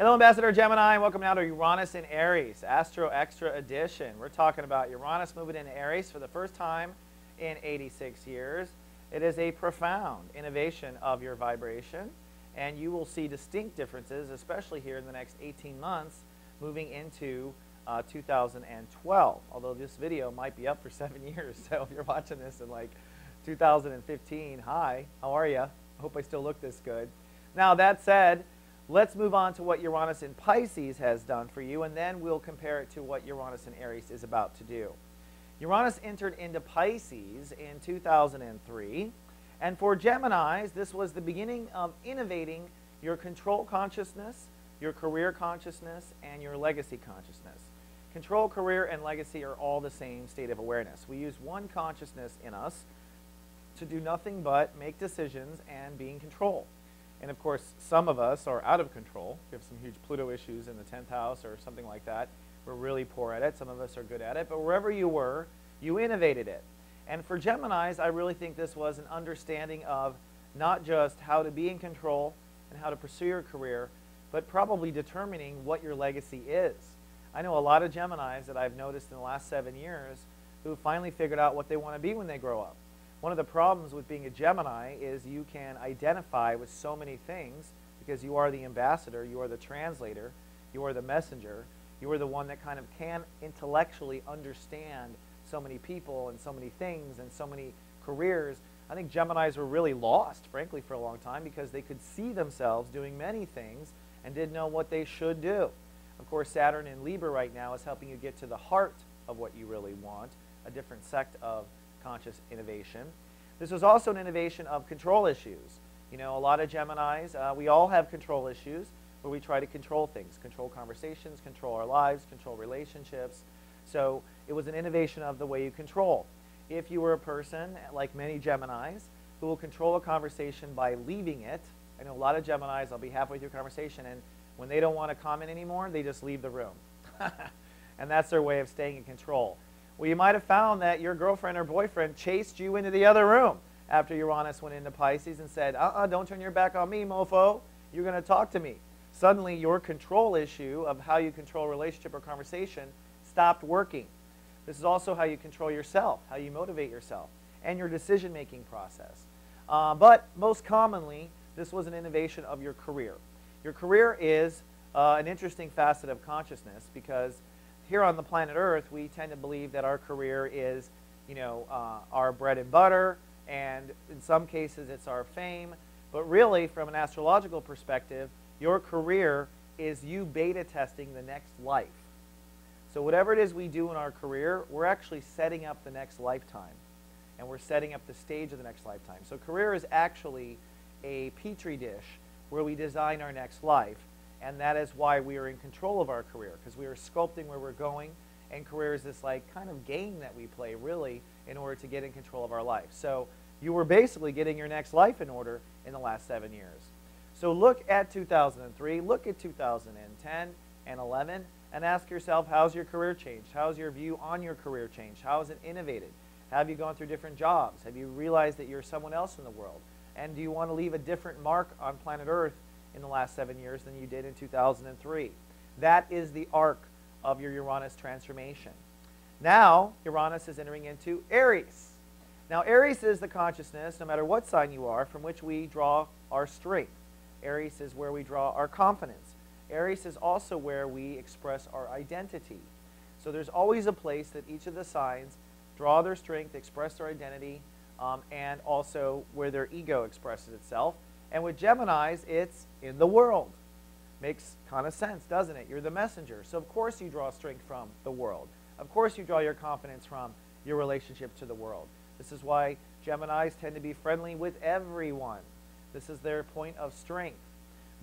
Hello, Ambassador Gemini, and welcome now to Uranus in Aries, Astro Extra Edition. We're talking about Uranus moving into Aries for the first time in 86 years. It is a profound innovation of your vibration, and you will see distinct differences, especially here in the next 18 months, moving into 2012. Although this video might be up for 7 years, so if you're watching this in like 2015, hi, how are you? I hope I still look this good. Now, that said, let's move on to what Uranus in Pisces has done for you, and then we'll compare it to what Uranus in Aries is about to do. Uranus entered into Pisces in 2003, and for Geminis, this was the beginning of innovating your control consciousness, your career consciousness, and your legacy consciousness. Control, career, and legacy are all the same state of awareness. We use one consciousness in us to do nothing but make decisions and be in control. And of course, some of us are out of control. We have some huge Pluto issues in the 10th house or something like that. We're really poor at it. Some of us are good at it. But wherever you were, you innovated it. And for Geminis, I really think this was an understanding of not just how to be in control and how to pursue your career, but probably determining what your legacy is. I know a lot of Geminis that I've noticed in the last 7 years who finally figured out what they want to be when they grow up. One of the problems with being a Gemini is you can identify with so many things because you are the ambassador, you are the translator, you are the messenger, you are the one that kind of can intellectually understand so many people and so many things and so many careers. I think Geminis were really lost, frankly, for a long time because they could see themselves doing many things and didn't know what they should do. Of course, Saturn in Libra right now is helping you get to the heart of what you really want, a different sect of conscious innovation. This was also an innovation of control issues. You know, a lot of Geminis, we all have control issues where we try to control things, control conversations, control our lives, control relationships. So it was an innovation of the way you control. If you were a person, like many Geminis, who will control a conversation by leaving it, I know a lot of Geminis, I'll be halfway through a conversation, and when they don't want to comment anymore, they just leave the room. And that's their way of staying in control. Well, you might have found that your girlfriend or boyfriend chased you into the other room after Uranus went into Pisces and said, don't turn your back on me, mofo. You're going to talk to me. Suddenly, your control issue of how you control a relationship or conversation stopped working. This is also how you control yourself, how you motivate yourself, and your decision-making process. But most commonly, this was an innovation of your career. Your career is an interesting facet of consciousness because here on the planet Earth, we tend to believe that our career is, you know, our bread and butter, and in some cases it's our fame. But really, from an astrological perspective, your career is you beta testing the next life. So whatever it is we do in our career, we're actually setting up the next lifetime, and we're setting up the stage of the next lifetime. So career is actually a petri dish where we design our next life. And that is why we are in control of our career, because we are sculpting where we're going, and career is this like kind of game that we play really in order to get in control of our life. So you were basically getting your next life in order in the last 7 years. So look at 2003, look at 2010 and 11, and ask yourself, how's your career changed? How's your view on your career changed? How has it innovated? Have you gone through different jobs? Have you realized that you're someone else in the world? And do you want to leave a different mark on planet Earth in the last 7 years than you did in 2003. That is the arc of your Uranus transformation. Now, Uranus is entering into Aries. Now, Aries is the consciousness, no matter what sign you are, from which we draw our strength. Aries is where we draw our confidence. Aries is also where we express our identity. So there's always a place that each of the signs draw their strength, express their identity, and also where their ego expresses itself. And with Geminis, it's in the world. Makes kind of sense, doesn't it? You're the messenger. So of course you draw strength from the world. Of course you draw your confidence from your relationship to the world. This is why Geminis tend to be friendly with everyone. This is their point of strength.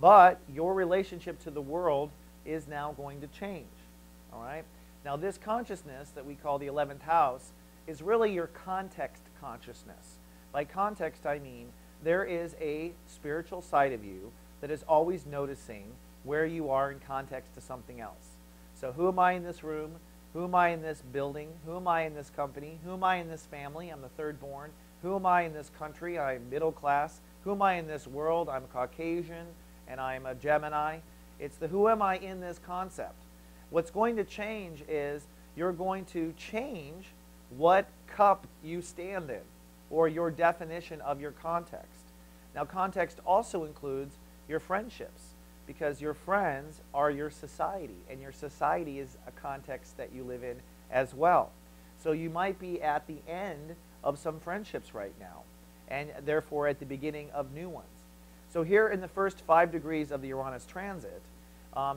But your relationship to the world is now going to change. All right? Now this consciousness that we call the 11th house is really your context consciousness. By context, I mean there is a spiritual side of you that is always noticing where you are in context to something else. So who am I in this room? Who am I in this building? Who am I in this company? Who am I in this family? I'm the third born. Who am I in this country? I'm middle class. Who am I in this world? I'm Caucasian and I'm a Gemini. It's the who am I in this concept. What's going to change is you're going to change what cup you stand in, or your definition of your context. Now, context also includes your friendships, because your friends are your society, and your society is a context that you live in as well. So you might be at the end of some friendships right now, and therefore at the beginning of new ones. So here in the first 5 degrees of the Uranus transit,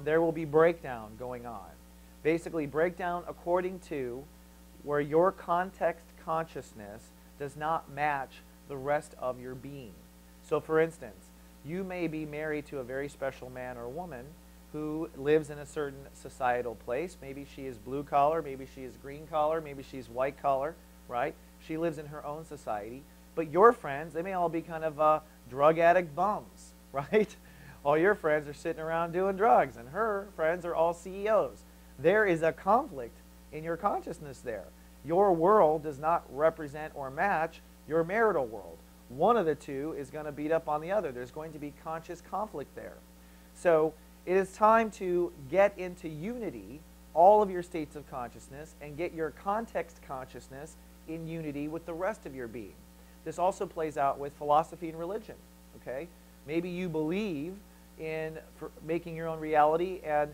there will be breakdown going on. Basically, breakdown according to where your context consciousness does not match the rest of your being. So for instance, you may be married to a very special man or woman who lives in a certain societal place. Maybe she is blue collar, maybe she is green collar, maybe she's white collar, right? She lives in her own society. But your friends, they may all be kind of drug addict bums, right? All your friends are sitting around doing drugs, and her friends are all CEOs. There is a conflict in your consciousness there. Your world does not represent or match your marital world. One of the two is going to beat up on the other. There's going to be conscious conflict there. So it is time to get into unity, all of your states of consciousness, and get your context consciousness in unity with the rest of your being. This also plays out with philosophy and religion. Okay? Maybe you believe in making your own reality and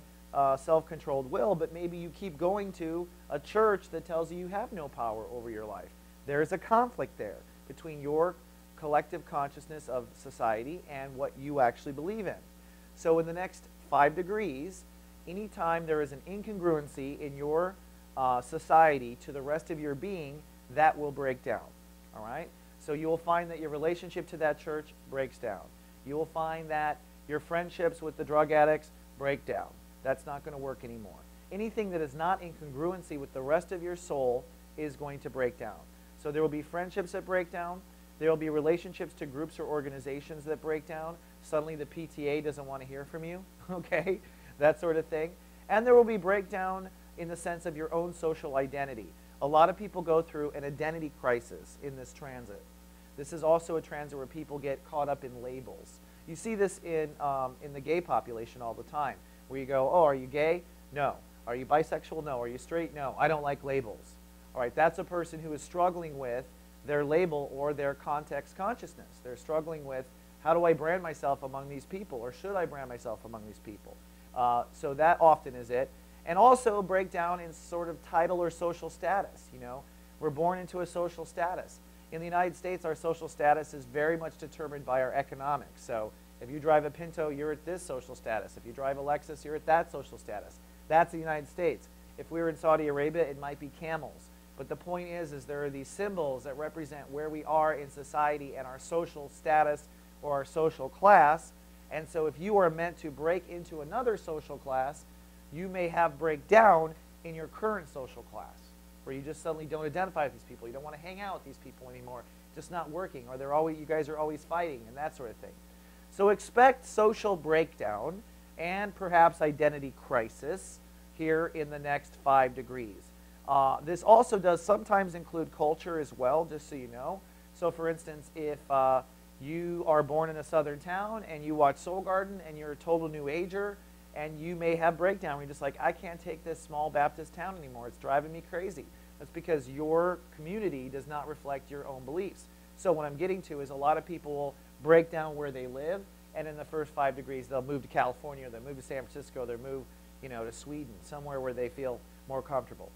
self-controlled will, but maybe you keep going to a church that tells you have no power over your life. There's a conflict there between your collective consciousness of society and what you actually believe in. So in the next 5 degrees, anytime there is an incongruency in your society to the rest of your being, that will break down. All right? So you will find that your relationship to that church breaks down. You will find that your friendships with the drug addicts break down. That's not going to work anymore. Anything that is not in congruency with the rest of your soul is going to break down. So there will be friendships that break down. There will be relationships to groups or organizations that break down. Suddenly the PTA doesn't want to hear from you, okay? That sort of thing. And there will be breakdown in the sense of your own social identity. A lot of people go through an identity crisis in this transit. This is also a transit where people get caught up in labels. You see this in the gay population all the time, where you go, oh, are you gay? No. Are you bisexual? No. Are you straight? No. I don't like labels. All right, that's a person who is struggling with their label or their context consciousness. They're struggling with, how do I brand myself among these people, or should I brand myself among these people? So that often is it. And also breakdown in sort of title or social status. You know, we're born into a social status. In the United States, our social status is very much determined by our economics. So if you drive a Pinto, you're at this social status. If you drive a Lexus, you're at that social status. That's the United States. If we were in Saudi Arabia, it might be camels. But the point is there are these symbols that represent where we are in society and our social status or our social class. And so if you are meant to break into another social class, you may have breakdown in your current social class, where you just suddenly don't identify with these people. You don't want to hang out with these people anymore. Just not working, or you guys are always fighting, and that sort of thing. So expect social breakdown and perhaps identity crisis here in the next 5 degrees. This also does sometimes include culture as well, just so you know. So for instance, if you are born in a southern town and you watch Soul Garden and you're a total New Ager, and you may have breakdown where you're just like, I can't take this small Baptist town anymore. It's driving me crazy. That's because your community does not reflect your own beliefs. So what I'm getting to is a lot of people will break down where they live, and in the first 5 degrees, they'll move to California, they'll move to San Francisco, they'll move, to Sweden, somewhere where they feel more comfortable.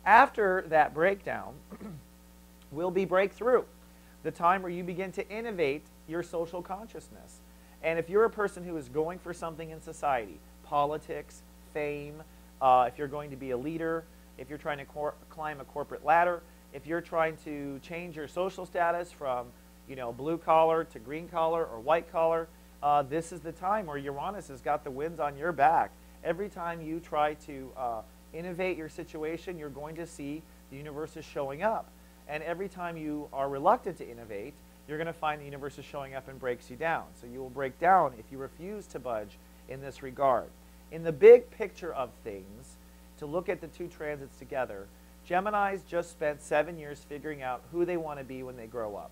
After that breakdown will be breakthrough, the time where you begin to innovate your social consciousness. And if you're a person who is going for something in society, politics, fame, if you're going to be a leader, if you're trying to climb a corporate ladder, if you're trying to change your social status from blue collar to green collar or white collar, this is the time where Uranus has got the winds on your back. Every time you try to innovate your situation, you're going to see the universe is showing up. And every time you are reluctant to innovate, you're going to find the universe is showing up and breaks you down. So you will break down if you refuse to budge in this regard. In the big picture of things, to look at the 2 transits together, Geminis just spent 7 years figuring out who they want to be when they grow up.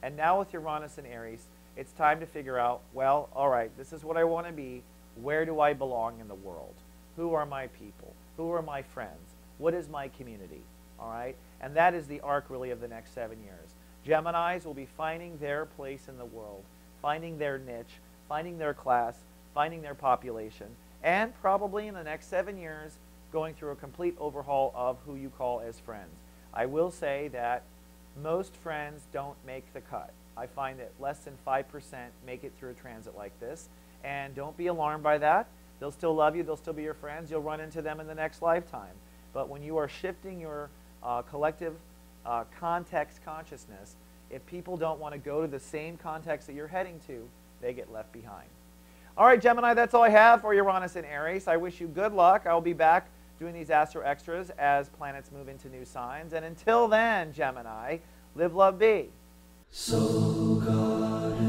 And now with Uranus and Aries, it's time to figure out, well, all right, this is what I want to be. Where do I belong in the world? Who are my people? Who are my friends? What is my community? All right? And that is the arc, really, of the next 7 years. Geminis will be finding their place in the world, finding their niche, finding their class, finding their population, and probably in the next 7 years, going through a complete overhaul of who you call as friends. I will say that most friends don't make the cut. I find that less than 5% make it through a transit like this. And don't be alarmed by that. They'll still love you. They'll still be your friends. You'll run into them in the next lifetime. But when you are shifting your collective context consciousness, if people don't want to go to the same context that you're heading to, they get left behind. All right, Gemini, that's all I have for Uranus and Aries. I wish you good luck. I will be back doing these Astro Extras as planets move into new signs. And until then, Gemini, live, love, be. So God